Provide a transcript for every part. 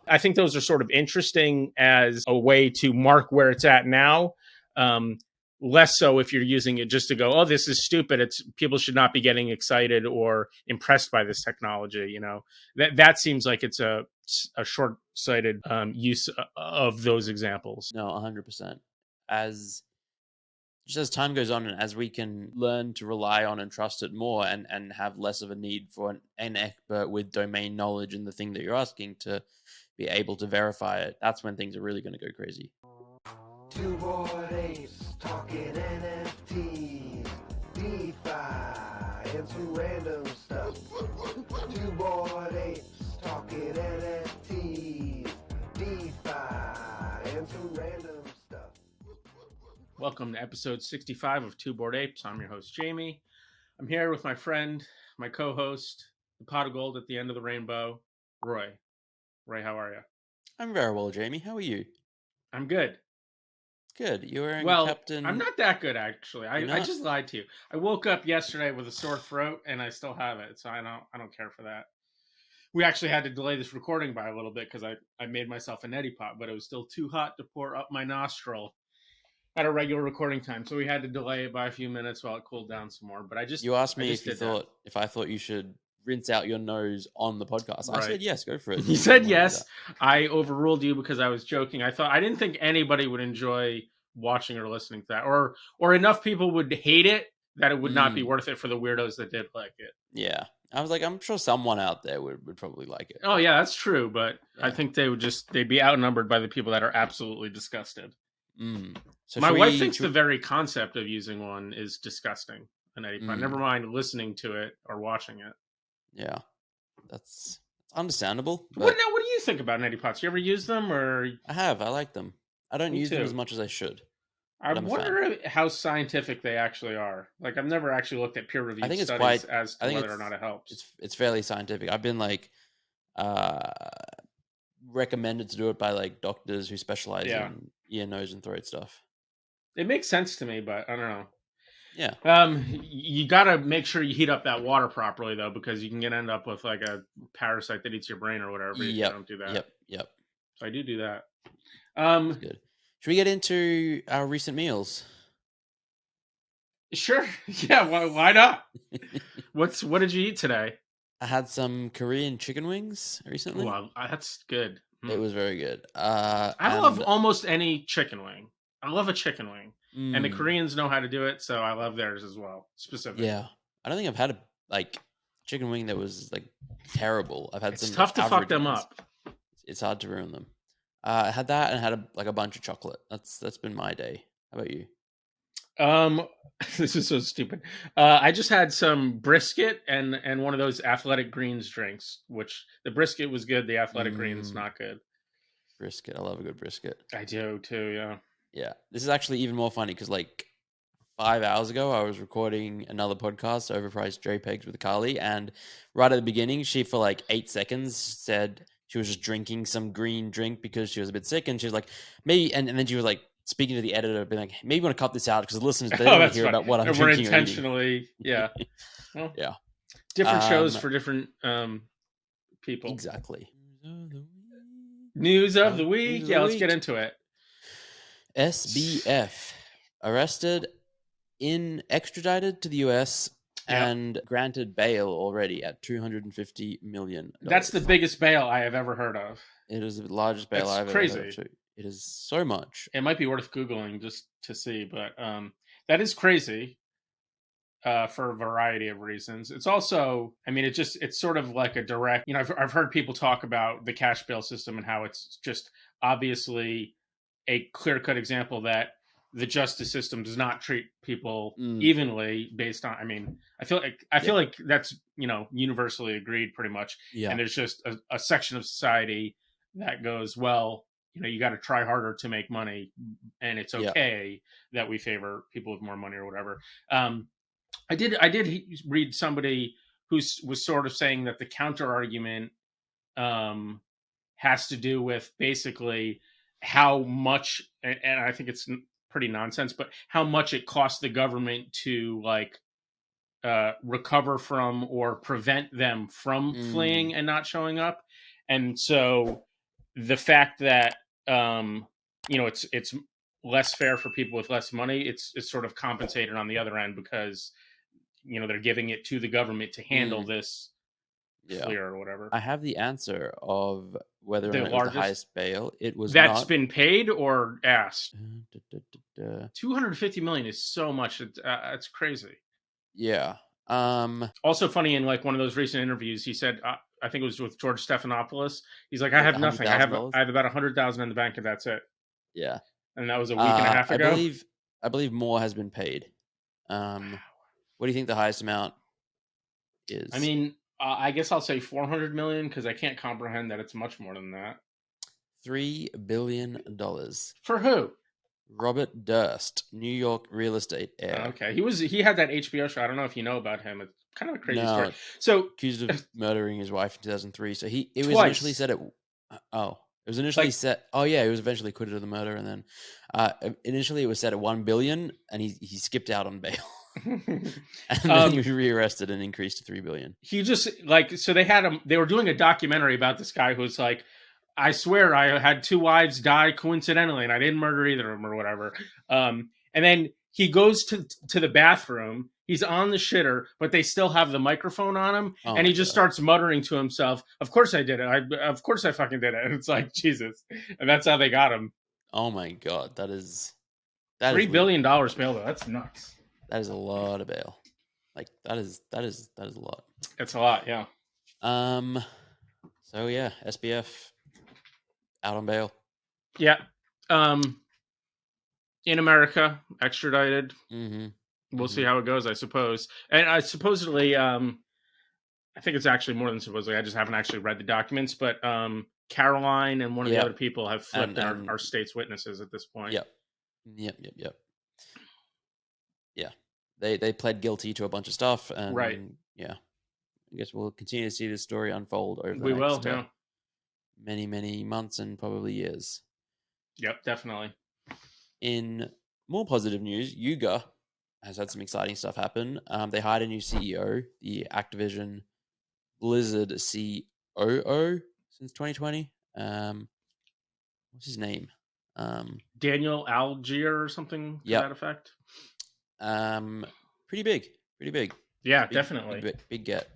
I think those are sort of interesting as a way to mark where it's at now. Less so if you're using it just to go, oh, this is stupid. People should not be getting excited or impressed by this technology. That seems like it's a short-sighted use of those examples. No, 100%. As time goes on and as we can learn to rely on and trust it more and have less of a need for an expert with domain knowledge in the thing that you're asking to be able to verify it, that's when things are really going to go crazy. Two Bored Apes talking NFTs, DeFi, and some random stuff. Two Bored Apes talking NFTs, DeFi, and some random stuff. Welcome to episode 65 of Two Bored Apes. I'm your host, Jamie. I'm here with my friend, my co-host, the pot of gold at the end of the rainbow, Roy. Roy, how are you? I'm very well, Jamie. How are you? I'm good. Good. You're wearing Captain... I'm not that good, actually. I just lied to you. I woke up yesterday with a sore throat, and I still have it, so I don't care for that. We actually had to delay this recording by a little bit because I made myself a neti pot, but it was still too hot to pour up my nostril at a regular recording time, so we had to delay it by a few minutes while it cooled down some more. But you asked me if I thought you should rinse out your nose on the podcast. Right. I said yes, go for it. You said yes. I overruled you because I was joking. I didn't think anybody would enjoy watching or listening to that, or enough people would hate it that it would not be worth it for the weirdos that did like it. Yeah, I was like, I'm sure someone out there would probably like it. Oh yeah, that's true, but yeah. I think they'd be outnumbered by the people that are absolutely disgusted. So my wife thinks the very concept of using one is disgusting. An neti pot. Never mind listening to it or watching it. Yeah, that's understandable. What do you think about neti pots? You ever use them? Or I have. I like them. I don't use them as much as I should. I wonder how scientific they actually are. Like, I've never actually looked at peer-reviewed studies as to whether or not it helps. It's fairly scientific. I've been recommended to do it by doctors who specialize in ear, nose, and throat stuff. It makes sense to me, but I don't know. Yeah. You gotta make sure you heat up that water properly though, because you can end up with like a parasite that eats your brain or whatever if you don't do that. Yep. So I do that. That's good. Should we get into our recent meals? Sure. Yeah. Why not? What did you eat today? I had some Korean chicken wings recently. Wow, that's good. It was very good. I love almost any chicken wing. I love a chicken wing. And the Koreans know how to do it, so I love theirs as well, specifically. Yeah. I don't think I've had a chicken wing that was terrible. I've had some. It's tough to fuck them up. It's hard to ruin them. I had that and had a bunch of chocolate. That's been my day. How about you? This is so stupid. I just had some brisket and one of those Athletic Greens drinks, which the brisket was good. The Athletic Greens not good. Brisket. I love a good brisket. I do too. Yeah. Yeah. This is actually even more funny because 5 hours ago, I was recording another podcast, Overpriced JPEGs with Carly. And right at the beginning, she for 8 seconds said she was just drinking some green drink because she was a bit sick. And she was like, maybe, and then she was speaking to the editor, being like, maybe you want to cut this out because the listeners, they don't want to hear about what I'm drinking. We're intentionally, yeah. Well, yeah. Different shows for different people. Exactly. News of the week. Yeah, let's get into it. SBF arrested, extradited to the US, and granted bail already at $250 million. That's the biggest bail I have ever heard of. It is the largest bail I've ever heard of. It is so much. It might be worth Googling just to see, but that is crazy for a variety of reasons. It's also, it's sort of like a direct, I've heard people talk about the cash bail system and how it's just obviously a clear-cut example that the justice system does not treat people evenly based on, I feel like that's, universally agreed pretty much. Yeah. And there's just a section of society that goes, well, you got to try harder to make money, and it's okay that we favor people with more money or whatever. I did read somebody who was sort of saying that the counter argument has to do with basically how much, and I think it's pretty nonsense, but how much it costs the government to recover from or prevent them from fleeing and not showing up. And so the fact that it's less fair for people with less money, it's sort of compensated on the other end because they're giving it to the government to handle this Yeah. fleer or whatever. I have the answer of whether or The not it was the largest highest bail. It was that's not. been paid or asked. Da, da, da, da. 250 million is so much. It's crazy. Yeah. Also funny, in like one of those recent interviews, he said, I think it was with George Stephanopoulos. He's like, I Like have nothing. I have $100,000? about 100,000 in the bank, and that's it. Yeah. And that was a week and a half I ago. believe more has been paid. What do you think the highest amount is? I mean, I guess I'll say 400 million because I can't comprehend that it's much more than that. $3 billion. For who? Robert Durst, New York real estate heir. Okay, he had that HBO show. I don't know if you know about him. It's kind of a crazy story. So accused of murdering his wife in 2003. So it was Twice. initially said he was eventually acquitted of the murder, and then initially it was set at 1 billion, and he skipped out on bail. And then he was rearrested and increased to 3 billion. He just so they were doing a documentary about this guy who's like, I swear I had 2 wives die coincidentally and I didn't murder either of them or whatever. And then he goes to the bathroom. He's on the shitter, but they still have the microphone on him. And he just starts muttering to himself, of course I did it. Of course I fucking did it. And it's like, Jesus. And that's how they got him. Oh my God. That is $3 billion bail though. That's nuts. That is a lot of bail. Like that is a lot. It's a lot, yeah. So yeah, SBF out on bail. Yeah. In America, extradited. Mm-hmm. We'll see how it goes, I suppose. And I supposedly, I think it's actually more than supposedly. I just haven't actually read the documents, but Caroline and one of the other people have flipped our state's witnesses at this point. Yep. Yeah. They pled guilty to a bunch of stuff, and right. Yeah, I guess we'll continue to see this story unfold over the next many, many months and probably years. Yep, definitely. In more positive news, Yuga has had some exciting stuff happen. They hired a new CEO, the Activision Blizzard COO since 2020. What's his name? Daniel Algier or something to that effect. Pretty big. Yeah, definitely. Big get.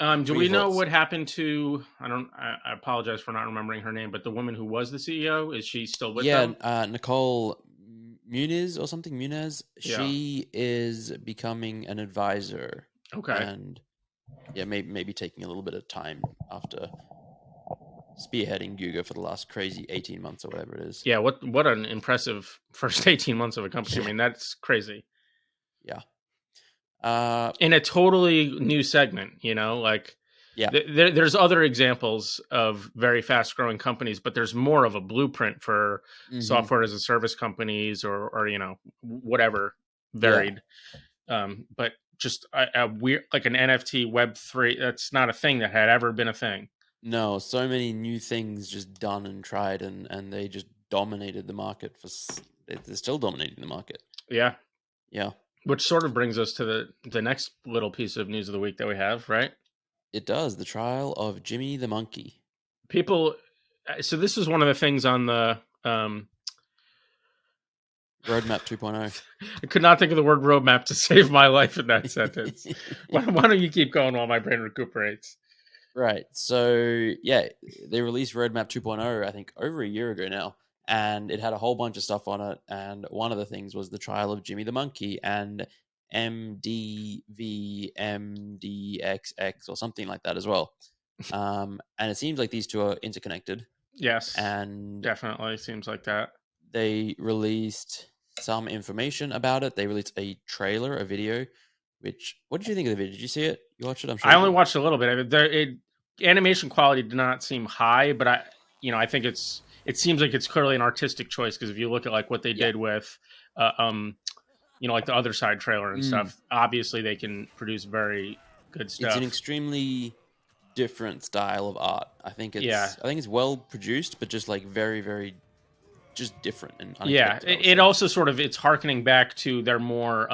Do we know what happened to? I apologize for not remembering her name, but the woman who was the CEO, is she still with them? Nicole Muniz or something. Muniz. Yeah. She is becoming an advisor. Okay. And maybe taking a little bit of time after spearheading Yuga for the last crazy 18 months or whatever it is. Yeah. What an impressive first 18 months of a company. I mean, that's crazy. Yeah. In a totally new segment, there's other examples of very fast growing companies, but there's more of a blueprint for software as a service companies or whatever varied. Yeah. But just a weird, like an NFT Web3, that's not a thing that had ever been a thing. No, so many new things just done and tried, and they just dominated the market. They're still dominating the market. Yeah. Yeah. Which sort of brings us to the next little piece of news of the week that we have, right? It does. The trial of Jimmy the Monkey. People, so this is one of the things on the Roadmap 2.0. I could not think of the word roadmap to save my life in that sentence. Why don't you keep going while my brain recuperates? Right. So, yeah, they released Roadmap 2.0, I think, over a year ago now. And it had a whole bunch of stuff on it. And one of the things was the trial of Jimmy the Monkey and MDVMDXX or something like that as well. And it seems like these two are interconnected. Yes. And definitely seems like that. They released some information about it. They released a trailer, a video, what did you think of the video? Did you see it? You watched it? I'm sure. I only watched a little bit of it. Animation quality did not seem high, but I think it seems like it's clearly an artistic choice, because if you look at like what they did with, like the other side trailer and stuff, obviously they can produce very good stuff. It's an extremely different style of art. I think it's well produced, but just like very, very just different and unexpected. It also sort of, it's harkening back to their more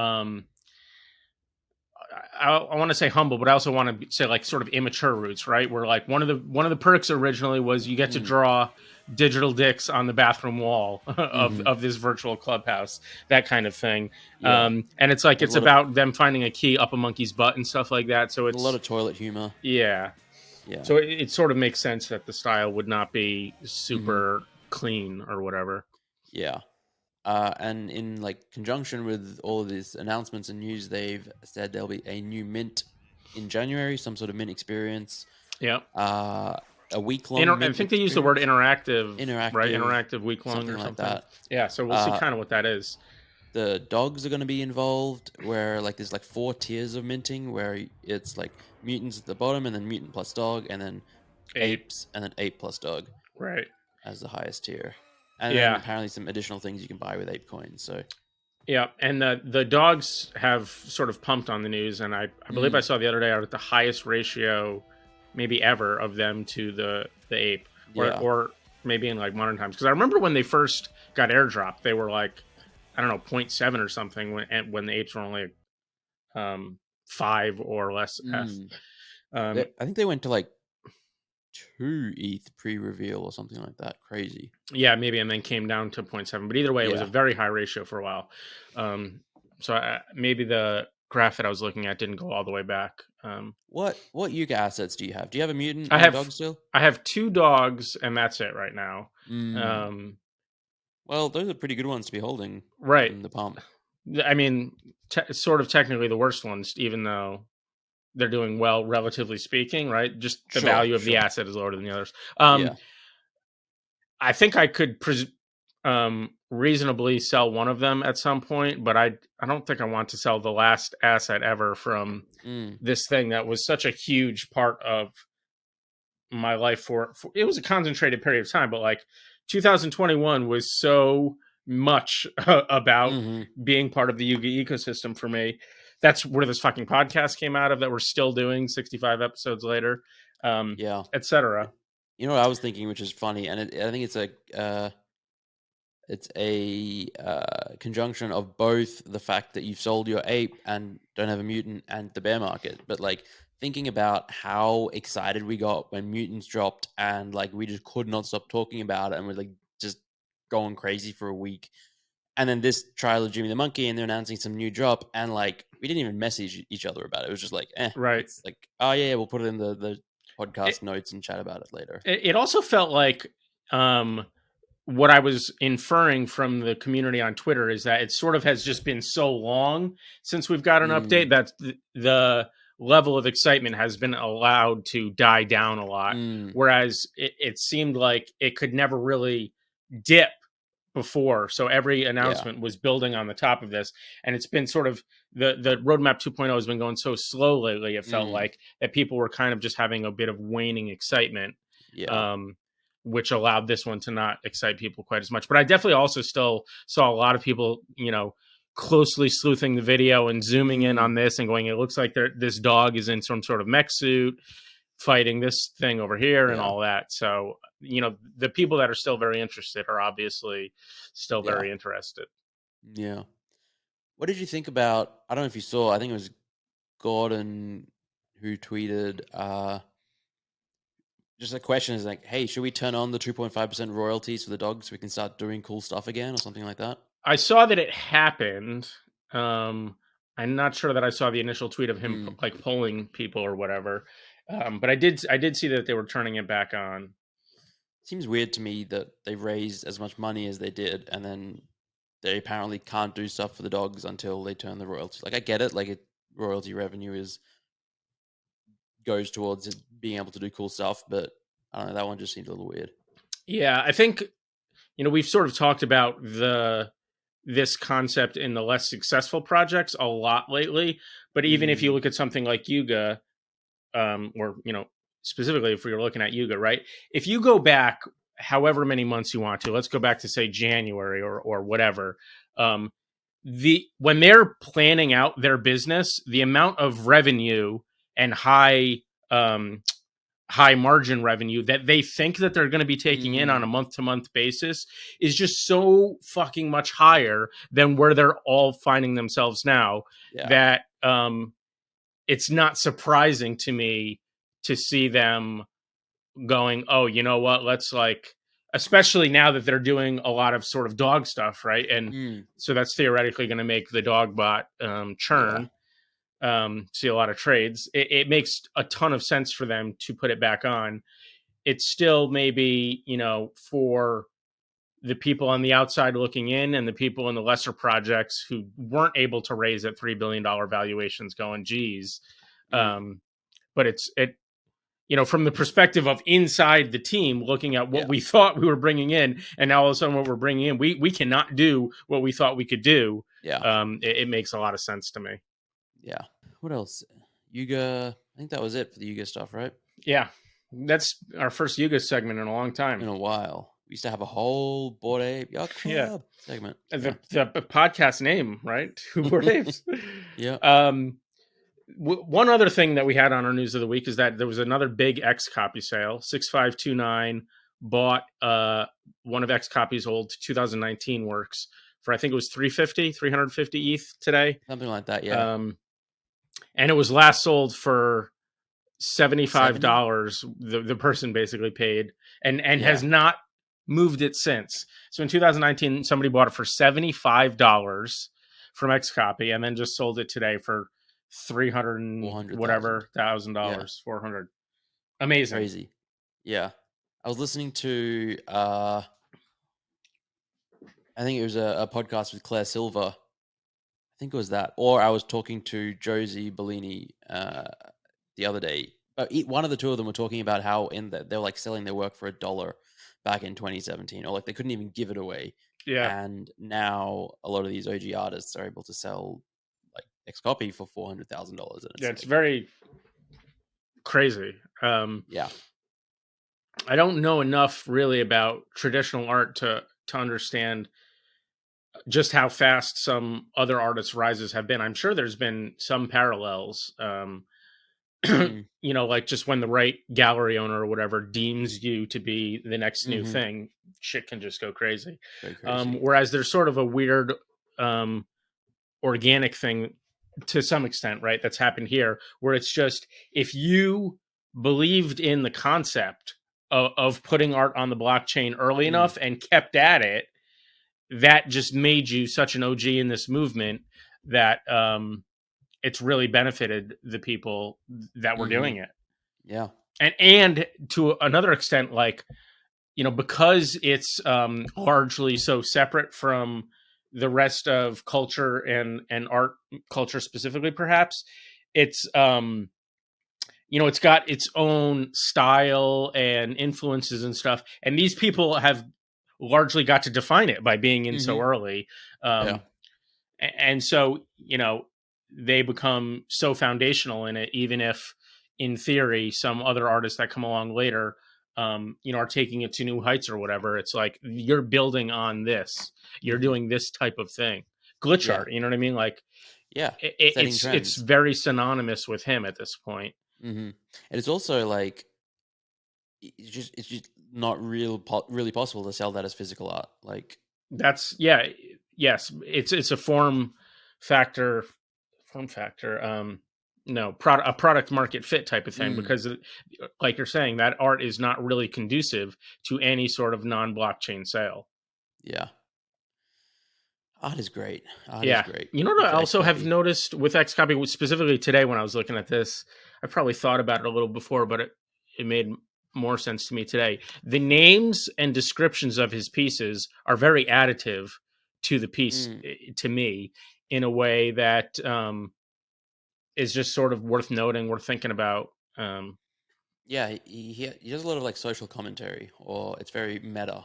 I want to say humble, but I also want to say like sort of immature roots, right? Where like one of the perks originally was you get to draw digital dicks on the bathroom wall of this virtual clubhouse, that kind of thing. Yeah. And it's like There's it's a lot about them finding a key up a monkey's butt and stuff like that. So a lot it's of toilet humor. yeah. Yeah. So it sort of makes sense that the style would not be super clean or whatever. Yeah. And in like conjunction with all of these announcements and news, they've said there'll be a new mint in January, some sort of mint experience. Yeah. A week-long I think they use the word interactive, Interactive, right? Interactive week-long something or like something. that. Yeah, so we'll see kind of what that is. The dogs are going to be involved, where like there's like 4 tiers of minting, where it's like mutants at the bottom, and then mutant plus dog, and then apes, and then ape plus dog, right, as the highest tier. And then apparently some additional things you can buy with ape coins. So yeah, and the dogs have sort of pumped on the news, and I believe I saw the other day are at the highest ratio maybe ever of them to the ape, or maybe in like modern times. Because I remember when they first got airdropped, they were like, I don't know, 0.7 or something when the apes were only 5 or less. I think they went to like 2 ETH pre-reveal or something like that. Crazy. Yeah, maybe, and then came down to 0.7. But either way, it was a very high ratio for a while. So maybe the graph that I was looking at didn't go all the way back. What Yuga assets do you have? Do you have a mutant I and have a dog still? I have 2 dogs, and that's it right now. Well, those are pretty good ones to be holding, right? In the pump. I mean, sort of technically the worst ones, even though they're doing well, relatively speaking, right? Just the value of the asset is lower than the others. I think I could reasonably sell one of them at some point, but I don't think I want to sell the last asset ever from this thing that was such a huge part of my life for it was a concentrated period of time, but like 2021 was so much about being part of the Yuga ecosystem for me. That's where this fucking podcast came out of, that we're still doing 65 episodes later, etc. You know what I was thinking, which is funny, and I think it's a conjunction of both the fact that you've sold your ape and don't have a mutant and the bear market. But like thinking about how excited we got when mutants dropped, and like we just could not stop talking about it, and we're like just going crazy for a week. And then this trial of Jimmy the Monkey, and they're announcing some new drop, and like we didn't even message each other about it. It was just like, right? It's like, oh yeah, we'll put it in the podcast notes and chat about it later. It also felt like what I was inferring from the community on Twitter is that it sort of has just been so long since we've got an update that the level of excitement has been allowed to die down a lot. Whereas it seemed like it could never really dip before. So every announcement was building on the top of this. And it's been sort of the roadmap 2.0 has been going so slow lately. It felt like that people were kind of just having a bit of waning excitement. Which allowed this one to not excite people quite as much. But I definitely also still saw a lot of people, closely sleuthing the video and zooming in on this and going, it looks like this dog is in some sort of mech suit fighting this thing over here and all that. So, the people that are still very interested are obviously still very interested. Yeah. What did you think about, I don't know if you saw, I think it was Gordon who tweeted, just a question is like, hey, should we turn on the 2.5% royalties for the dogs so we can start doing cool stuff again or something like that? I saw that it happened. I'm not sure that I saw the initial tweet of him like polling people or whatever. But I did see that they were turning it back on. Seems weird to me that they raised as much money as they did, and then they apparently can't do stuff for the dogs until they turn the royalties. Like, I get it. Like, royalty revenue goes towards it being able to do cool stuff, but I don't know, that one just seemed a little weird. Yeah, I think we've sort of talked about this concept in the less successful projects a lot lately, but even if you look at something like Yuga, or specifically if we were looking at Yuga, right? If you go back however many months you want to, let's go back to say January or whatever, when they're planning out their business, the amount of revenue and high margin revenue that they think that they're going to be taking in on a month-to-month basis is just so fucking much higher than where they're all finding themselves now, that it's not surprising to me to see them going, oh, you know what, let's like, especially now that they're doing a lot of sort of dog stuff, right? And so that's theoretically going to make the dog bot churn. See a lot of trades. It makes a ton of sense for them to put it back on. It's still maybe, you know, for the people on the outside looking in and the people in the lesser projects who weren't able to raise at $3 billion valuations going, geez. But it, you know, from the perspective of inside the team, looking at what we thought we were bringing in, and now all of a sudden what we're bringing in, we cannot do what we thought we could do. It makes a lot of sense to me. Yeah. What else? Yuga. I think that was it for the Yuga stuff, right? Yeah. That's our first Yuga segment in a long time. In a while. We used to have a whole Bored Ape Yacht Club segment. The podcast name, right? Two Bored Apes. One other thing that we had on our news of the week is that there was another big XCOPY sale. 6529 bought one of XCOPY's old 2019 works for, I think it was 350 ETH today. Something like that, And it was last sold for $75. The person basically paid and has not moved it since. So in 2019, somebody bought it for $75 from XCOPY and then just sold it today for $300 whatever $1,000, 400. Amazing. Crazy. Yeah. I was listening to I think it was a podcast with Claire Silver. I think it was that. Or I was talking to Josie Bellini the other day. One of the two of them were talking about how they were like selling their work for $1 back in 2017, or like they couldn't even give it away. And now a lot of these OG artists are able to sell like XCOPY for $400,000. It's very crazy. I don't know enough really about traditional art to understand just how fast some other artists' rises have been. I'm sure there's been some parallels. You know, like just when the right gallery owner or whatever deems you to be the next new thing, shit can just go crazy. Whereas there's sort of a weird organic thing to some extent, right? That's happened here, where it's just, if you believed in the concept of putting art on the blockchain early enough and kept at it, that just made you such an OG in this movement that it's really benefited the people that were doing it. And to another extent, like, you know, because it's largely so separate from the rest of culture and art culture specifically, perhaps, it's you know, it's got its own style and influences and stuff, and these people have largely got to define it by being in so early. And so, you know, they become so foundational in it, even if in theory some other artists that come along later you know, are taking it to new heights or whatever. It's like, you're building on this, you're doing this type of thing. Glitch art, you know what I mean? Like, it's very synonymous with him at this point. And it's also like, it's just not really possible to sell that as physical art. Like, that's it's a form factor a product market fit type of thing, because like you're saying, that art is not really conducive to any sort of non-blockchain sale. Art is great. You know what I also have noticed with XCOPY, specifically today when I was looking at this, I probably thought about it a little before, but it made more sense to me today. The names and descriptions of his pieces are very additive to the piece, to me, in a way that is just sort of worth noting, worth thinking about. He does a lot of like social commentary, or it's very meta.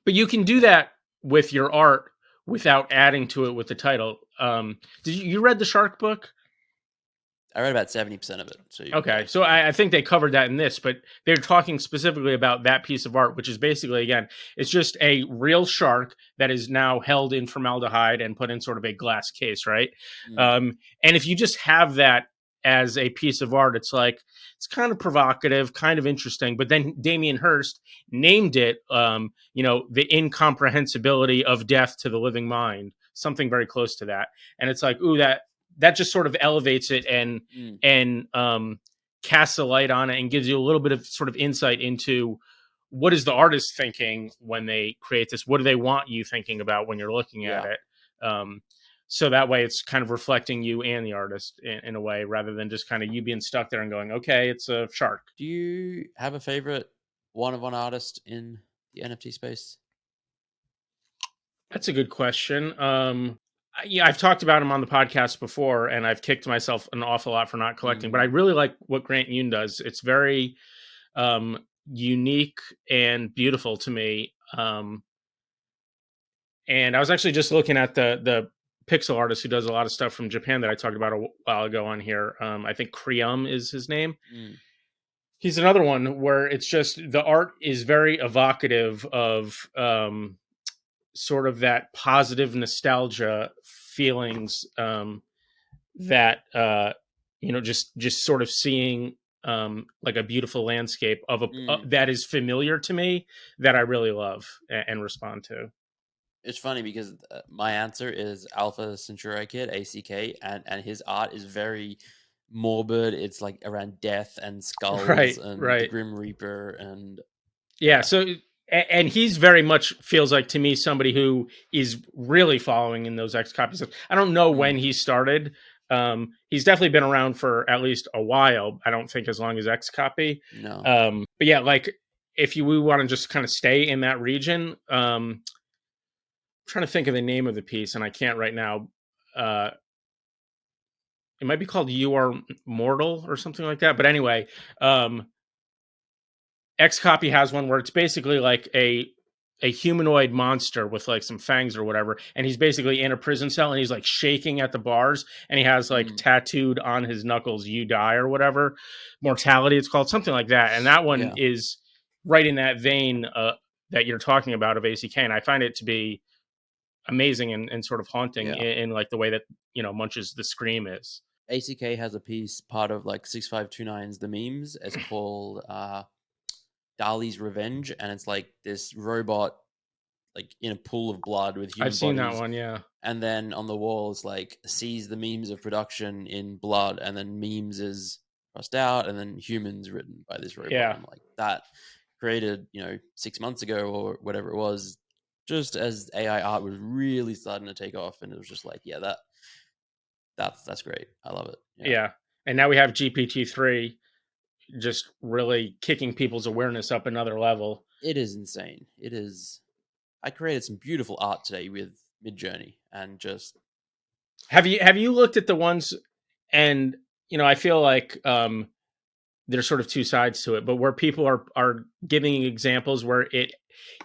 But you can do that with your art without adding to it with the title. Did you read the Shark book? I read about 70% of it. Okay, so I think they covered that in this, but they're talking specifically about that piece of art, which is basically, again, it's just a real shark that is now held in formaldehyde and put in sort of a glass case, right? And if you just have that as a piece of art, it's like, it's kind of provocative, kind of interesting. But then Damien Hirst named it, you know, the incomprehensibility of death to the living mind, something very close to that. And it's like, ooh, that just sort of elevates it and casts a light on it and gives you a little bit of sort of insight into what is the artist thinking when they create this? What do they want you thinking about when you're looking at it? So that way it's kind of reflecting you and the artist in a way, rather than just kind of you being stuck there and going, okay, it's a shark. Do you have a favorite one-of-one artist in the NFT space? That's a good question. Yeah, I've talked about him on the podcast before, and I've kicked myself an awful lot for not collecting, but I really like what Grant Yoon does. It's very unique and beautiful to me. And I was actually just looking at the pixel artist who does a lot of stuff from Japan that I talked about a while ago on here. I think Krium is his name. He's another one where it's just the art is very evocative of sort of that positive nostalgia feelings that just sort of seeing like a beautiful landscape of that is familiar to me, that I really love and respond to. It's funny because my answer is Alpha Centauri Kid, ACK, and his art is very morbid. It's like around death and skulls and the Grim Reaper and so and he's very much feels like to me somebody who is really following in those XCOPY. I don't know when he started. He's definitely been around for at least a while. I don't think as long as XCOPY. No. But yeah, like if we want to just kind of stay in that region, I'm trying to think of the name of the piece and I can't right now. It might be called You Are Mortal or something like that. But anyway, XCOPY has one where it's basically like a humanoid monster with like some fangs or whatever, and he's basically in a prison cell and he's like shaking at the bars, and he has like tattooed on his knuckles "You Die" or whatever, mortality it's called, something like that. And that one is right in that vein that you're talking about of ACK, and I find it to be amazing and sort of haunting in like the way that Munch's The Scream is. ACK has a piece part of like 6529's The Memes. It's called Dali's Revenge, and it's like this robot like in a pool of blood with human I've seen bodies. that one, yeah. And then on the wall it's like sees the memes of production in blood, and then memes is crossed out, and then humans written by this robot. Yeah. And like that created 6 months ago or whatever it was, just as AI art was really starting to take off, and it was just like that's great. I love it. Yeah. And now we have GPT-3 just really kicking people's awareness up another level. It is insane. It is. I created some beautiful art today with Midjourney, and just have you looked at the ones, and I feel like there's sort of two sides to it, but where people are giving examples where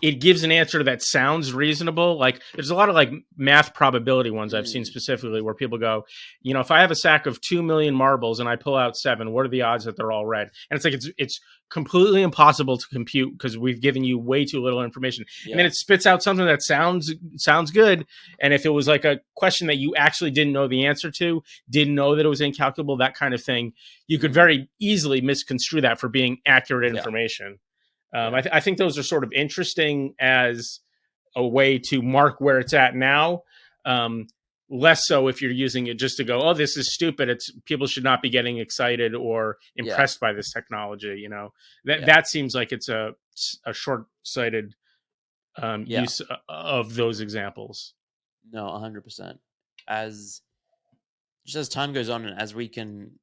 it gives an answer that sounds reasonable. Like there's a lot of like math probability ones I've seen specifically where people go, if I have a sack of 2 million marbles and I pull out 7, what are the odds that they're all red? And it's like, it's completely impossible to compute because we've given you way too little information. And then it spits out something that sounds good. And if it was like a question that you actually didn't know the answer to, didn't know that it was incalculable, that kind of thing, you could very easily misconstrue that for being accurate information. I think those are sort of interesting as a way to mark where it's at now. Less so if you're using it just to go, oh, this is stupid. People should not be getting excited or impressed by this technology. That seems like it's a short-sighted use of those examples. No, 100%. As time goes on, and as we can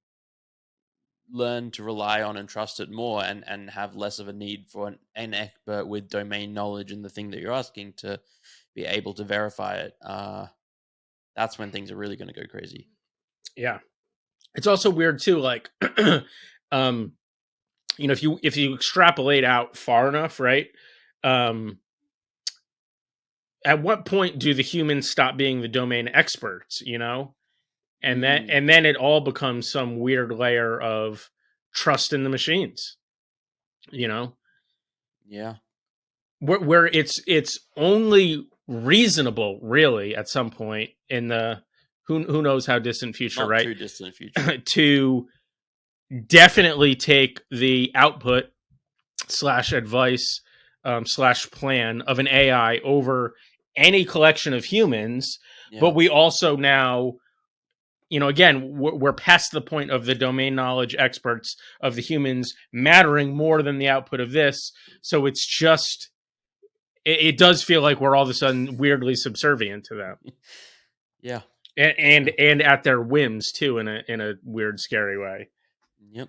learn to rely on and trust it more, and have less of a need for an expert with domain knowledge in the thing that you're asking to be able to verify it, that's when things are really going to go crazy. Yeah. It's also weird too, like if you extrapolate out far enough, right? At what point do the humans stop being the domain experts, And then it all becomes some weird layer of trust in the machines, Yeah. Where it's only reasonable, really, at some point in the who knows how distant future, Not right? too distant future. To definitely take the output /advice /plan of an AI over any collection of humans, but we also now again, we're past the point of the domain knowledge experts of the humans mattering more than the output of this. So it's just, it does feel like we're all of a sudden weirdly subservient to them. Yeah. And at their whims too, in a weird, scary way. Yep.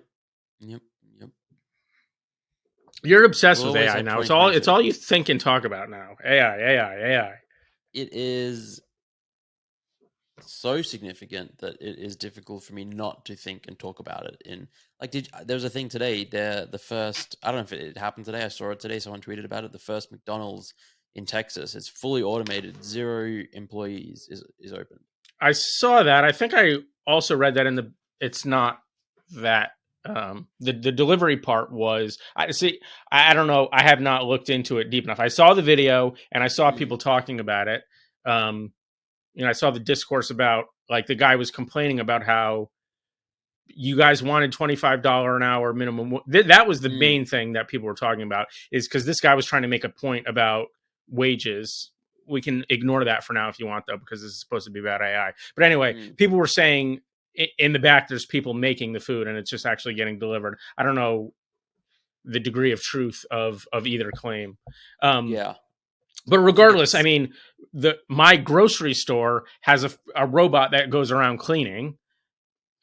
You're obsessed We'll with always AI have now. It's 2022. all you think and talk about now. AI. It is so significant that it is difficult for me not to think and talk about it. There was a thing today. The first, I don't know if it happened today. I saw it today. Someone tweeted about it. The first McDonald's in Texas. It's fully automated. 0 employees is open. I saw that. I think I also read that it's not that. The delivery part was, I don't know. I have not looked into it deep enough. I saw the video and I saw people talking about it. I saw the discourse about, like, the guy was complaining about how you guys wanted $25 an hour minimum. That was the main thing that people were talking about, is because this guy was trying to make a point about wages. We can ignore that for now if you want, though, because this is supposed to be about AI. But anyway, people were saying in the back, there's people making the food and it's just actually getting delivered. I don't know the degree of truth of either claim. Yeah. But regardless, I mean, my grocery store has a robot that goes around cleaning,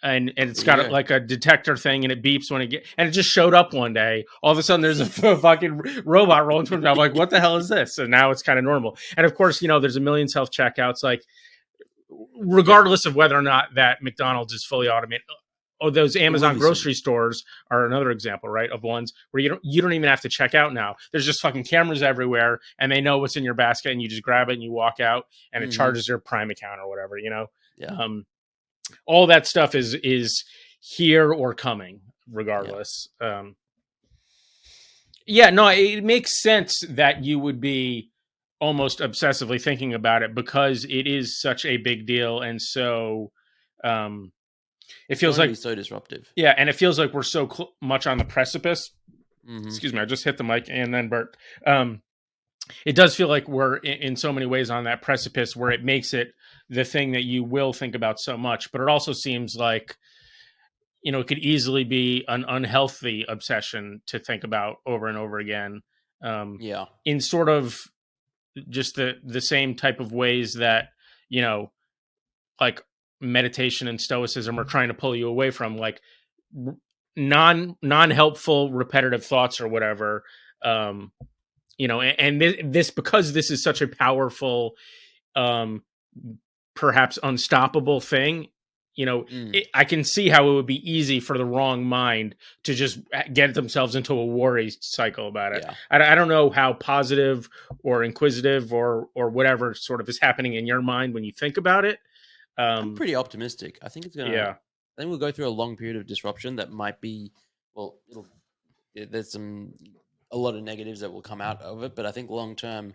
and it's got like a detector thing, and it beeps when and it just showed up one day. All of a sudden, there's a fucking robot rolling through. I'm like, what the hell is this? And now it's kind of normal. And of course, there's a million self checkouts. Like, regardless of whether or not that McDonald's is fully automated. Oh, those Amazon grocery stores are another example, right? Of ones where you don't even have to check out now. There's just fucking cameras everywhere, and they know what's in your basket, and you just grab it and you walk out, and it charges your Prime account or whatever, Yeah. All that stuff is here or coming, regardless. It makes sense that you would be almost obsessively thinking about it, because it is such a big deal, and so it feels like so disruptive. Yeah, and it feels like we're so much on the precipice. Excuse me, I just hit the mic and then burped. It does feel like we're in so many ways on that precipice, where it makes it the thing that you will think about so much. But it also seems like, it could easily be an unhealthy obsession to think about over and over again. In sort of just the same type of ways that, like meditation and stoicism are trying to pull you away from, like, non-helpful repetitive thoughts or whatever. And this, because this is such a powerful, perhaps unstoppable thing, I can see how it would be easy for the wrong mind to just get themselves into a worry cycle about it. I don't know how positive or inquisitive or whatever sort of is happening in your mind when you think about it. I'm pretty optimistic. I think it's gonna. Yeah. I think we'll go through a long period of disruption that might be, there's a lot of negatives that will come out of it, but I think long term,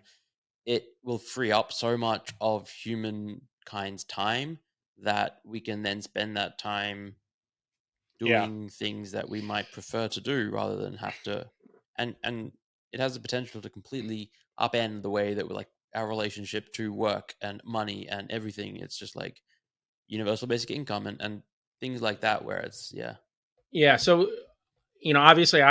it will free up so much of humankind's time that we can then spend that time doing things that we might prefer to do rather than have to. And it has the potential to completely upend the way that we're, like, our relationship to work and money and everything. It's just like universal basic income and things like that, where it's so obviously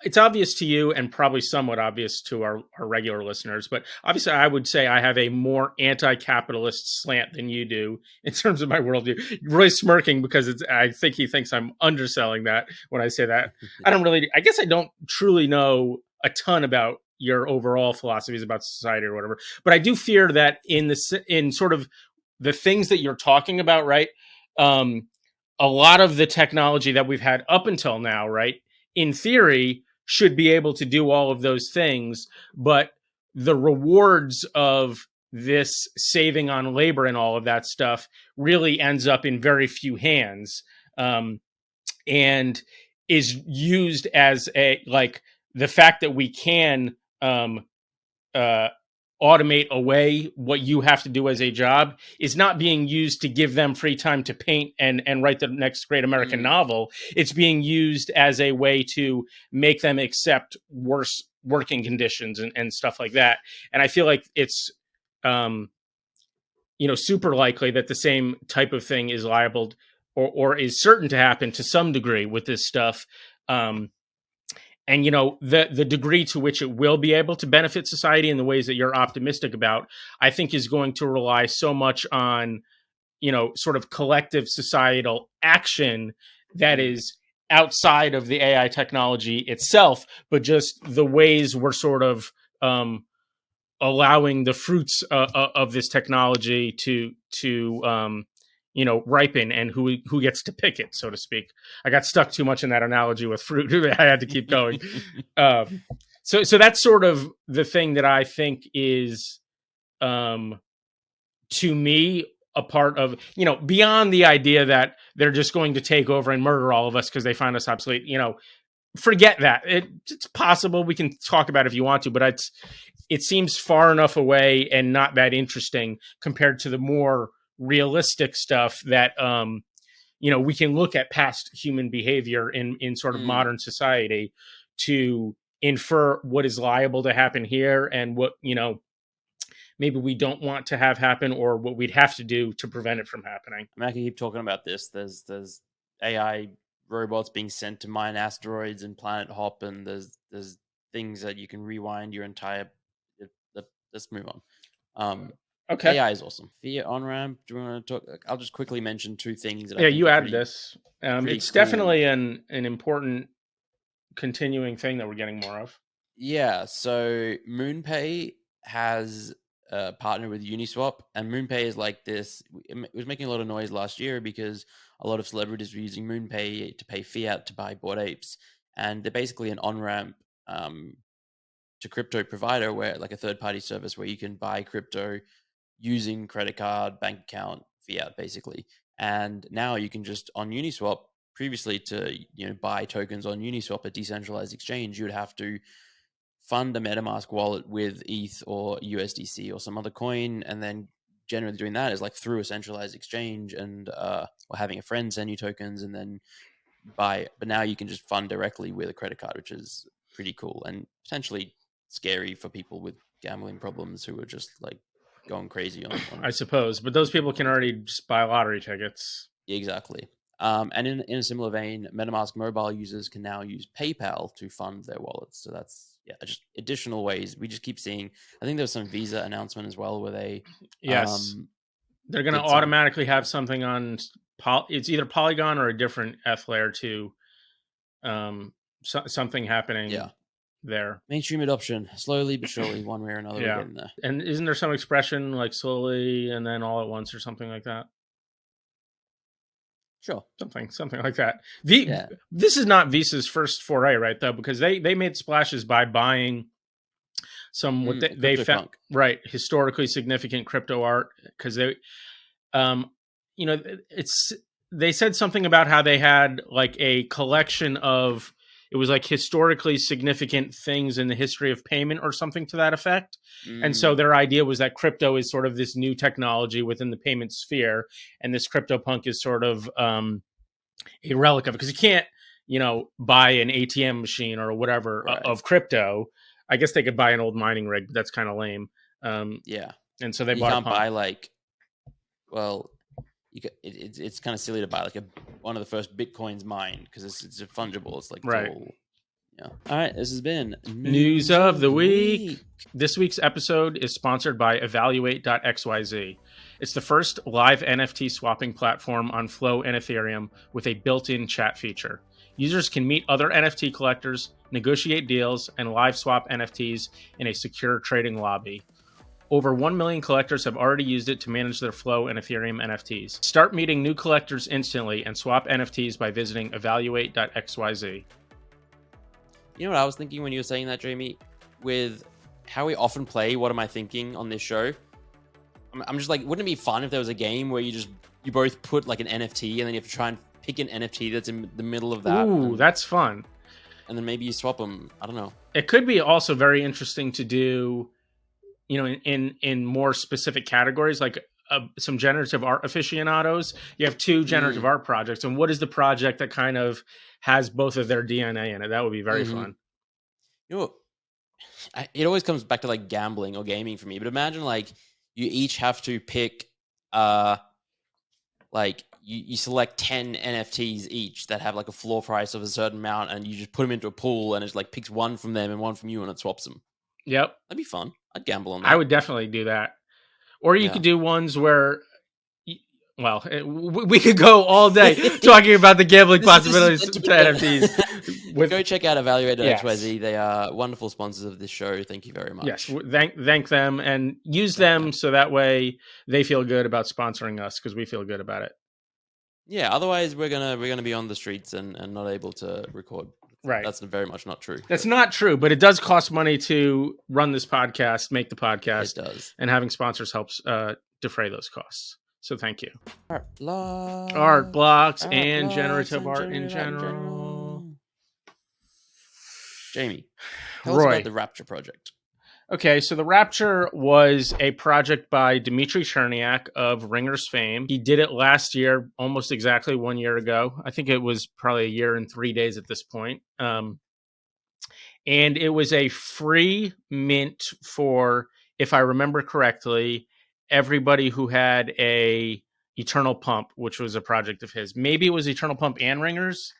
it's obvious to you and probably somewhat obvious to our regular listeners, but obviously I would say I have a more anti-capitalist slant than you do in terms of my worldview. You're really smirking because I think he thinks I'm underselling that when I say that. I guess I don't truly know a ton about your overall philosophies about society or whatever, but I do fear that in sort of the things that you're talking about, right? A lot of the technology that we've had up until now, right, in theory, should be able to do all of those things, but the rewards of this saving on labor and all of that stuff really ends up in very few hands, and is used as the fact that we can automate away what you have to do as a job is not being used to give them free time to paint and write the next great American novel. It's being used as a way to make them accept worse working conditions and stuff like that. And I feel like it's, super likely that the same type of thing is liable or is certain to happen to some degree with this stuff. And the degree to which it will be able to benefit society in the ways that you're optimistic about, I think is going to rely so much on sort of collective societal action that is outside of the AI technology itself, but just the ways we're sort of allowing the fruits of this technology to ripen, and who gets to pick it, so to speak. I got stuck too much in that analogy with fruit. I had to keep going. So that's sort of the thing that I think is, to me, a part of, beyond the idea that they're just going to take over and murder all of us because they find us obsolete. Forget that. It's possible. We can talk about it if you want to, but it seems far enough away and not that interesting compared to the more realistic stuff that we can look at past human behavior in sort of modern society to infer what is liable to happen here and what maybe we don't want to have happen, or what we'd have to do to prevent it from happening. I mean, I can keep talking about this. There's AI robots being sent to mine asteroids and planet hop, and there's things that you can rewind your entire. Let's move on. Okay. AI is awesome. Fiat on ramp. Do you want to talk? I'll just quickly mention two things. That you added this. It's cool. Definitely an important continuing thing that we're getting more of. Yeah. So Moonpay has partnered with Uniswap, and Moonpay is like this. It was making a lot of noise last year because a lot of celebrities were using Moonpay to pay fiat to buy Bored Apes, and they're basically an on-ramp to crypto provider, where like a third-party service where you can buy crypto using credit card, bank account, fiat, basically. And now you can just on Uniswap. Previously, to buy tokens on Uniswap, a decentralized exchange, you would have to fund a MetaMask wallet with ETH or USDC or some other coin, and then generally doing that is like through a centralized exchange and or having a friend send you tokens and then buy. But now you can just fund directly with a credit card, which is pretty cool and potentially scary for people with gambling problems who are just like going crazy on I suppose, but those people can already just buy lottery tickets. Exactly. And in a similar vein, MetaMask mobile users can now use PayPal to fund their wallets. So that's just additional ways. We just keep seeing. I think there was some Visa announcement as well where they they're going to automatically have something on. It's either Polygon or a different F layer 2. Something happening. There. Mainstream adoption, slowly but surely, one way or another, we're getting there. And isn't there some expression like slowly and then all at once or something like that? Sure. Something like that. This is not Visa's first foray, right, though, because they made splashes by buying some what they found historically significant crypto art, because they they said something about how they had like a collection of, it was like historically significant things in the history of payment or something to that effect. And so their idea was that crypto is sort of this new technology within the payment sphere. And this CryptoPunk is sort of a relic of it, because you can't, buy an ATM machine or whatever of crypto. I guess they could buy an old mining rig, but that's kind of lame. And so they bought. You can't buy like, well, it's kind of silly to buy like one of the first Bitcoins mined because it's fungible. It's like all right. This has been News of the Week. This week's episode is sponsored by Evaluate.xyz. It's the first live NFT swapping platform on Flow and Ethereum with a built-in chat feature. Users can meet other NFT collectors, negotiate deals, and live swap NFTs in a secure trading lobby. Over 1 million collectors have already used it to manage their Flow and Ethereum NFTs. Start meeting new collectors instantly and swap NFTs by visiting Evaluate.xyz. You know what I was thinking when you were saying that, Jamie? With how we often play What Am I Thinking on this show, I'm just like, wouldn't it be fun if there was a game where you both put like an NFT and then you have to try and pick an NFT that's in the middle of that? Ooh, that's fun. And then maybe you swap them. I don't know. It could be also very interesting to do, in more specific categories, like some generative art aficionados. You have two generative art projects, and what is the project that kind of has both of their DNA in it? That would be very fun. It always comes back to like gambling or gaming for me. But imagine like you each have to pick like you select 10 NFTs each that have like a floor price of a certain amount, and you just put them into a pool, and it like picks one from them and one from you, and it swaps them. Yep. That'd be fun. I'd gamble on that. I would definitely do that. Or you could do ones where, well, we could go all day talking about the gambling possibilities to NFTs. Go check out Evaluate.xyz. They are wonderful sponsors of this show. Thank you very much. Yes, thank them and use them so that way they feel good about sponsoring us because we feel good about it. Yeah, otherwise we're gonna be on the streets and not able to record. Right. That's very much not true. That's not true, but it does cost money to run this podcast, make the podcast. It does. And having sponsors helps defray those costs. So thank you. Art blocks and generative art in general. Jamie, tell us about the Rapture project. Okay, so the Rapture was a project by Dmitry Cherniak of Ringers fame. He did it last year, almost exactly 1 year ago. I think it was probably a year and 3 days at this point. And it was a free mint for, if I remember correctly, everybody who had a Eternal Pump, which was a project of his. Maybe it was Eternal Pump and Ringers.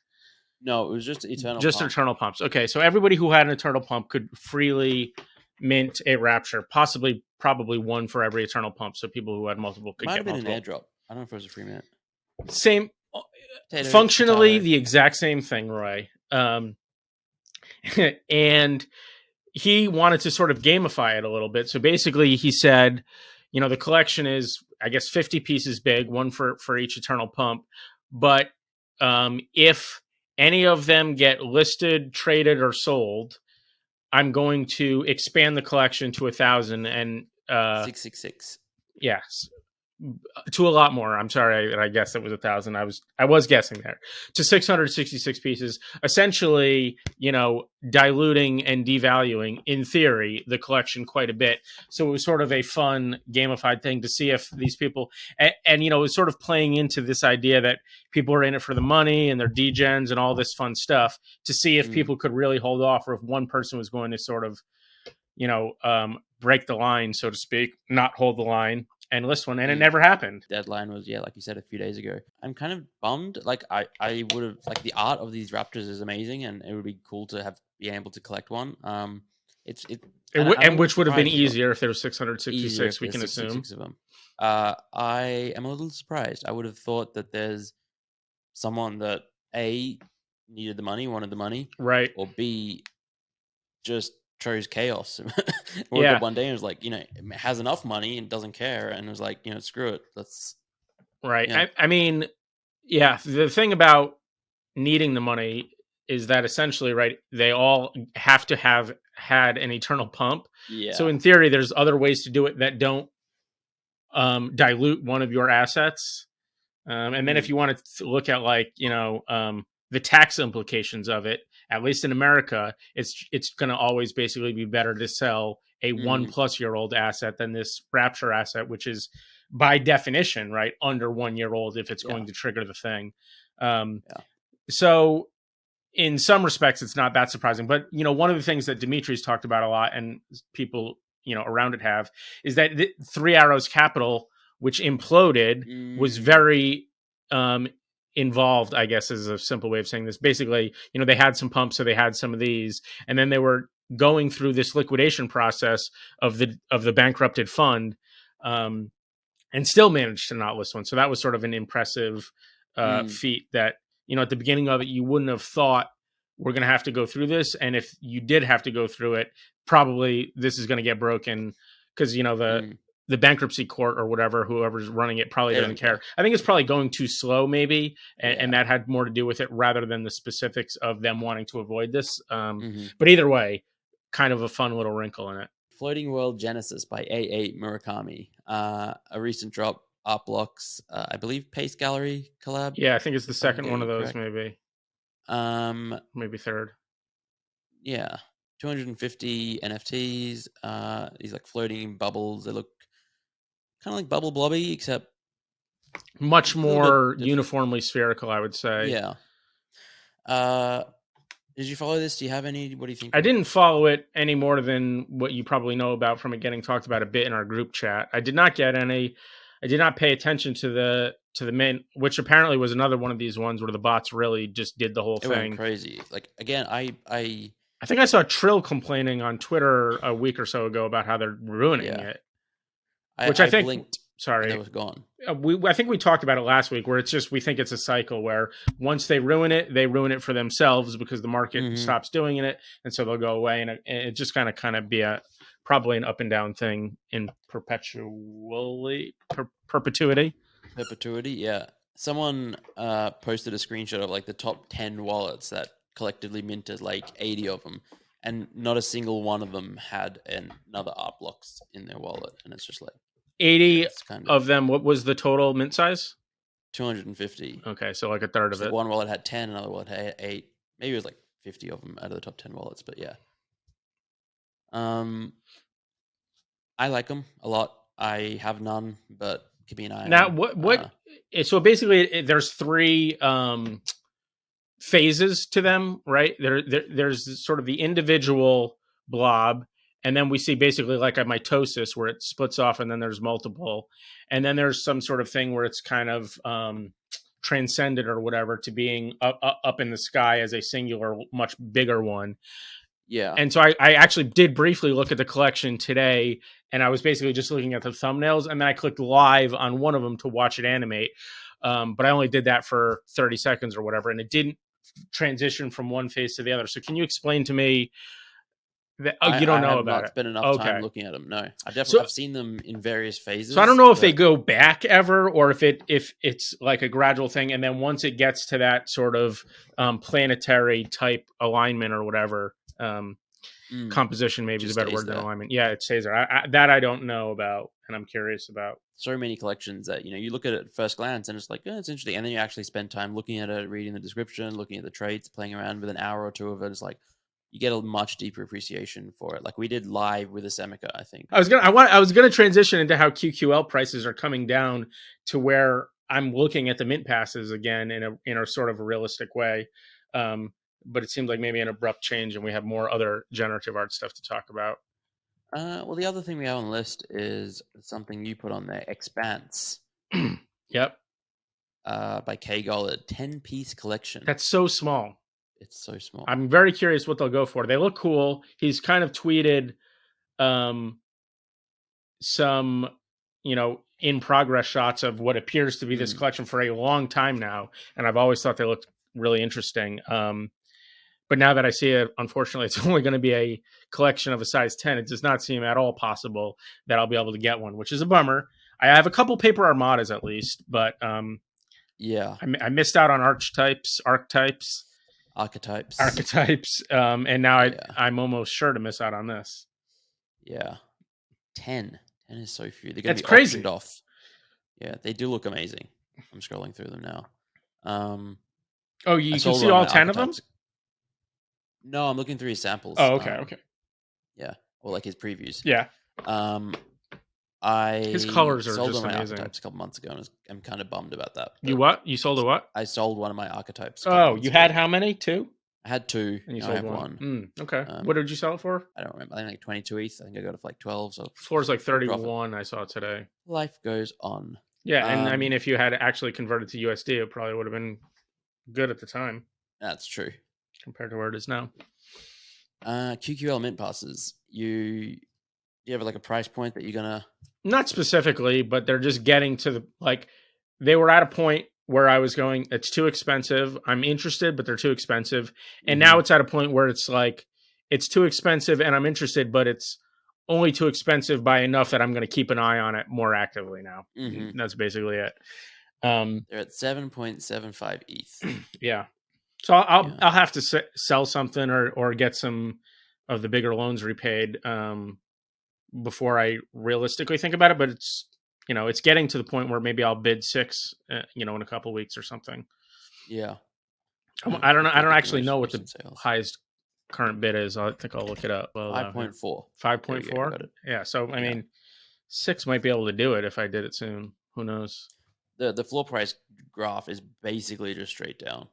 No, it was just Eternal Just Pump. Eternal Pumps. Okay, so everybody who had an Eternal Pump could freely mint a Rapture, probably one for every Eternal Pump, so people who had multiple could get multiple. Might have been an airdrop. I don't know if it was a free mint. Same, functionally the exact same thing, Roy. And he wanted to sort of gamify it a little bit. So basically he said, the collection is, I guess, 50 pieces big, one for each Eternal Pump. But if any of them get listed, traded, or sold, I'm going to expand the collection to 1,000 and 666. Yes, to a lot more. I'm sorry, I guess it was 1,000. I was guessing there to 666 pieces. Essentially, diluting and devaluing, in theory, the collection quite a bit. So it was sort of a fun gamified thing to see if these people and it was sort of playing into this idea that people are in it for the money and they're degens and all this fun stuff to see if people could really hold off, or if one person was going to sort of, break the line, so to speak, not hold the line and list one, and it never happened. Deadline was, like you said, a few days ago. I'm kind of bummed. Like I would have, like, the art of these Raptors is amazing, and it would be cool to be able to collect one. Which would have been easier if there was 666. We can assume. Of them. I am a little surprised. I would have thought that there's someone that A, needed the money, wanted the money, right, or B, just chose chaos. Woke up one day and was like, has enough money and doesn't care, and was like, screw it. That's right. Yeah. I mean, the thing about needing the money is that essentially, right, they all have to have had an Eternal Pump. Yeah. So in theory, there's other ways to do it that don't dilute one of your assets. And then if you want to look at the tax implications of it, at least in America, it's going to always basically be better to sell a 1+ year old asset than this Rapture asset, which is by definition, right, under 1 year old if it's going to trigger the thing. So in some respects, it's not that surprising. But, one of the things that Dimitri's talked about a lot, and people, around it have, is that Three Arrows Capital, which imploded, was very involved, I guess, is a simple way of saying this. Basically, they had some pumps, so they had some of these, and then they were going through this liquidation process of the bankrupted fund, and still managed to not list one. So that was sort of an impressive feat that, at the beginning of it, you wouldn't have thought we're going to have to go through this. And if you did have to go through it, probably this is going to get broken because, the bankruptcy court or whatever, whoever's running it probably doesn't care. I think it's probably going too slow maybe. And that had more to do with it rather than the specifics of them wanting to avoid this. But either way, kind of a fun little wrinkle in it. Floating World Genesis by A.A. Murakami. A recent drop, Art Blocks, I believe Pace Gallery collab. Yeah, I think it's the second one of those, maybe. Maybe third. Yeah. 250 NFTs. These like floating bubbles. They look kind of like Bubble Blobby, except much more uniformly spherical, I would say. Yeah. Did you follow this? Do you have any? What do you think? I didn't follow it any more than what you probably know about from it getting talked about a bit in our group chat. I did not get any. I did not pay attention to the mint, which apparently was another one of these ones where the bots really just did the whole It went thing. crazy. Like again, I think I saw Trill complaining on Twitter a week or so ago about how they're ruining it. Which I think, blinked. Sorry, It was gone. I think we talked about it last week, where it's just we think it's a cycle where once they ruin it for themselves because the market stops doing it, and so they'll go away, and it just kind of be probably an up and down thing in perpetuity. Perpetuity, yeah. Someone posted a screenshot of like the top 10 wallets that collectively minted like 80 of them, and not a single one of them had another art blocks in their wallet, and it's just like 80 of them. What was the total mint size? 250. Okay, so like a third of it. One wallet had 10, another wallet had 8. Maybe it was like 50 of them out of the top 10 wallets, but yeah. I like them a lot. I have none, but keep an eye on now. What? So basically, there's 3 phases to them, right? There's sort of the individual blob, and then we see basically like a mitosis where it splits off, and then there's multiple, and then there's some sort of thing where it's kind of transcended or whatever to being up in the sky as a singular, much bigger one. Yeah. And so I actually did briefly look at the collection today, and I was basically just looking at the thumbnails, and then I clicked live on one of them to watch it animate. But I only did that for 30 seconds or whatever, and it didn't transition from one phase to the other. So can you explain to me that you don't know about it? It's been enough time looking at them. No, I've seen them in various phases. So I don't know if they go back ever, or if it's like a gradual thing, and then once it gets to that sort of planetary type alignment or whatever. Composition maybe is a better word than alignment. Yeah, it stays there. I don't know about, and I'm curious about. So many collections that you look at it at first glance and it's like, oh, it's interesting, and then you actually spend time looking at it, reading the description, looking at the traits, playing around with an hour or two of it. It's like you get a much deeper appreciation for it. Like we did live with a Zeneca, I think. I was gonna transition into how QQL prices are coming down to where I'm looking at the mint passes again in a sort of a realistic way. But it seems like maybe an abrupt change, and we have more other generative art stuff to talk about. Well, the other thing we have on the list is something you put on there, Expanse. Yep. By K Gollard, 10-piece collection. That's so small. It's so small. I'm very curious what they'll go for. They look cool. He's kind of tweeted some, in progress shots of what appears to be this collection for a long time now, and I've always thought they looked really interesting. But now that I see it, unfortunately, it's only going to be a collection of a size 10. It does not seem at all possible that I'll be able to get one, which is a bummer. I have a couple paper armadas at least, but yeah, I missed out on archetypes, and now I'm almost sure to miss out on this. Yeah, 10 is so few. They're going to be crazy. Auctioned off. Yeah, they do look amazing. I'm scrolling through them now. Oh, you can see all 10 of them? No, I'm looking through his samples. Oh, okay. Yeah, or like his previews. Yeah. His colors are sold just one of my amazing. Archetypes a couple months ago, and I'm kind of bummed about that. You what? You sold a what? I sold one of my archetypes. Oh, you had how many? 2? I had 2. And you sold one. Okay. What did you sell it for? I don't remember. I think like 22 ETH. I think I got it for like 12. So floor's like 31. Profit. I saw it today. Life goes on. Yeah, and I mean, if you had actually converted to USD, it probably would have been good at the time. That's true. Compared to where it is now. QQL mint passes. You have like a price point that you're gonna? Not specifically, but they're just getting to they were at a point where I was going, it's too expensive. I'm interested, but they're too expensive. And now it's at a point where it's like, it's too expensive and I'm interested, but it's only too expensive by enough that I'm going to keep an eye on it more actively now. That's basically it. They're at 7.75 ETH. Yeah. So I'll have to sell something or get some of the bigger loans repaid before I realistically think about it. But it's it's getting to the point where maybe I'll bid 6 in a couple of weeks or something. Yeah. I don't know. I don't actually know what the highest current bid is. I think I'll look it up. 5.4. 5.4. Yeah. So I mean, 6 might be able to do it if I did it soon. Who knows? The floor price graph is basically just straight down.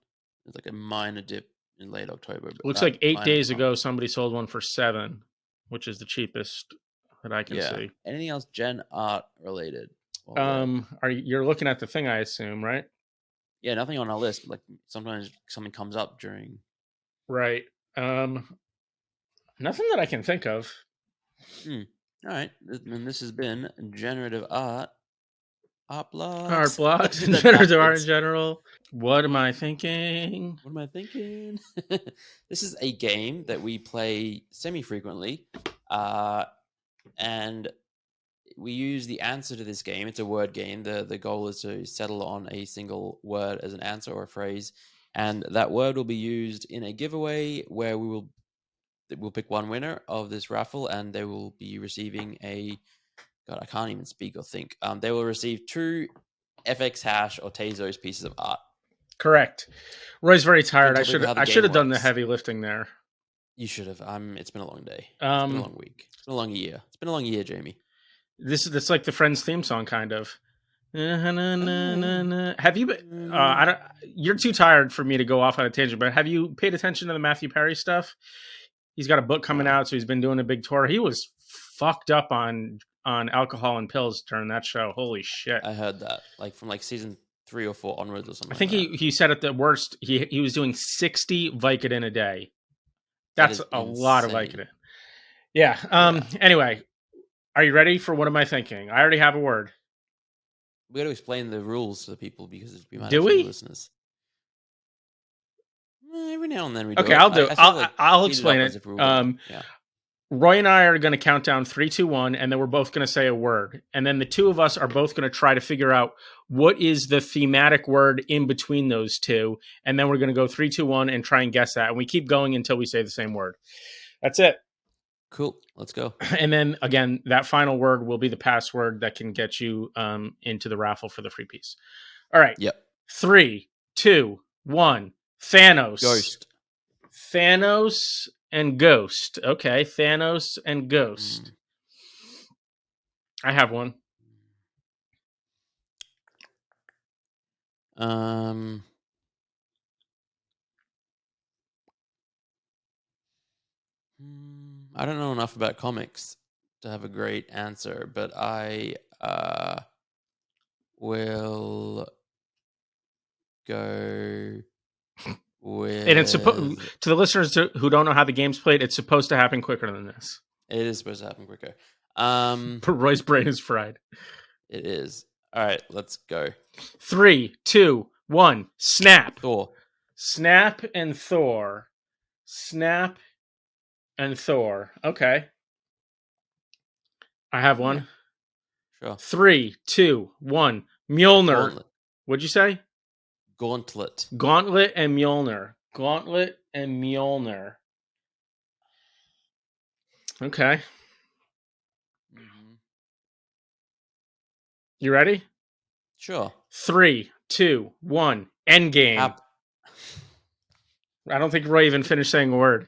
It's like a minor dip in late October. Looks like 8 days ago somebody sold one for 7, which is the cheapest that I can see. Anything else Gen Art related? You're looking at the thing, I assume, right? Yeah, nothing on our list. But like sometimes something comes up during. Right. Nothing that I can think of. All right, and this has been generative art. Art blocks. Art blocks, Did that generative art in backwards. general. What am I thinking? What am I thinking? This is a game that we play semi-frequently, and we use the answer to this game. It's a word game. The goal is to settle on a single word as an answer or a phrase, and that word will be used in a giveaway where we'll pick one winner of this raffle, and they will be receiving a. God, I can't even speak or think. They will receive 2 FX Hash or Tezos pieces of art. Correct. Roy's very tired. I tell people how the should have game done the works. heavy lifting there. You should have. It's been a long day. It's been a long week. It's been a long year. It's been a long year, Jamie. That's like the Friends theme song, kind of. Have you been? You're too tired for me to go off on a tangent, but have you paid attention to the Matthew Perry stuff? He's got a book coming out, so he's been doing a big tour. He was fucked up on alcohol and pills during that show. Holy shit! I heard that, like from like season 3 or 4 onwards or something. I think like he said at the worst he was doing 60 Vicodin a day. That's a lot of Vicodin. Yeah. Anyway, are you ready for what am I thinking? I already have a word. We got to explain the rules to the people because we might do have we listeners. Every now and then we do. Okay, it. I'll do. I'll speed explain it. Yeah. Roy and I are going to count down 3, 2, 1, and then we're both going to say a word. And then the two of us are both going to try to figure out what is the thematic word in between those two. And then we're going to go 3, 2, 1 and try and guess that. And we keep going until we say the same word. That's it. Cool. Let's go. And then again, that final word will be the password that can get you into the raffle for the free piece. All right. Yep. 3, 2, 1. Thanos. Ghost. Thanos and Ghost. Okay, Thanos and Ghost. I have one. I don't know enough about comics to have a great answer, but I will go with. And it's supposed to the listeners who don't know how the game's played. It's supposed to happen quicker than this. It is supposed to happen quicker. But Roy's brain is fried. It is. All right, let's go. 3, 2, 1. Snap. Thor. Snap and Thor. Snap and Thor. Okay. I have one. Sure. 3, 2, 1. Mjolnir. Gauntlet. What'd you say? Gauntlet. Gauntlet and Mjolnir. Gauntlet and Mjolnir. Okay. You ready? Sure. 3, 2, 1. Endgame. I don't think Roy even finished saying a word.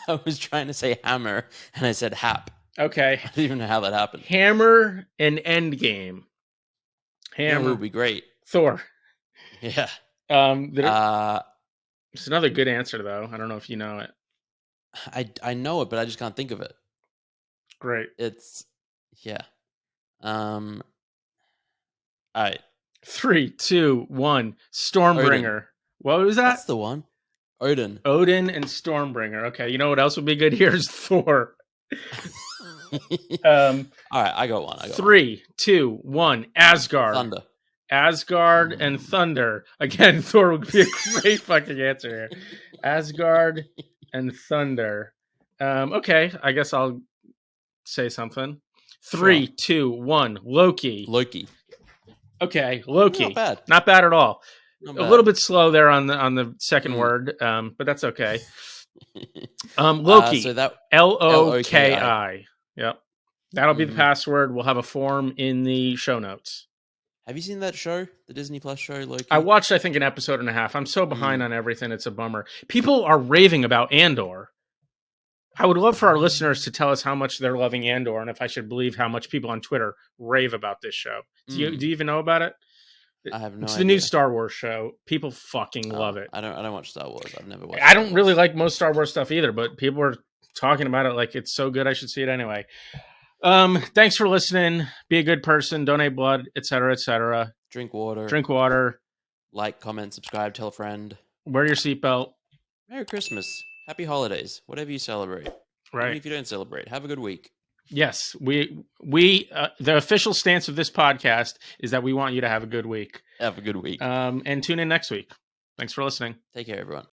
I was trying to say hammer, and I said hap. Okay. I don't even know how that happened. Hammer and Endgame. Hammer would be great. Thor. Yeah. It's another good answer, though. I don't know if you know it. I know it, but I just can't think of it. Great. It's all right. 3, 2, 1. Stormbringer. Odin. What was that? That's the one. Odin. Odin and Stormbringer. Okay, you know what else would be good? Here's Thor. All right, I got one. 3, 2, 1. Asgard. Thunder. Asgard and Thunder. Again, Thor would be a great fucking answer here. Asgard and Thunder. Okay, I guess I'll say something. 3, 2, 1. Loki. Okay, Loki. Not bad. Not bad at all. Not A bad. little bit slow there on the second word, but that's okay. Loki. So that Loki. Yep. That'll be the Mhm. password. We'll have a form in the show notes. Have you seen that show, the Disney Plus show, Loki? I watched, I think, an episode and a half. I'm so behind on everything. It's a bummer. People are raving about Andor. I would love for our listeners to tell us how much they're loving Andor, and if I should believe how much people on Twitter rave about this show. Do you even know about it? I have no It's idea. the new Star Wars show. People fucking love it. I don't watch Star Wars. I've never watched. I don't really like most Star Wars stuff either, but people are talking about it like it's so good I should see it anyway. Thanks for listening. Be a good person. Donate blood, etc., etc. Drink water. Drink water. Like, comment, subscribe, tell a friend. Wear your seatbelt. Merry Christmas. Happy holidays. Whatever you celebrate. Right. Even if you don't celebrate, have a good week. Yes, we the official stance of this podcast is that we want you to have a good week. Have a good week. And tune in next week. Thanks for listening. Take care, everyone.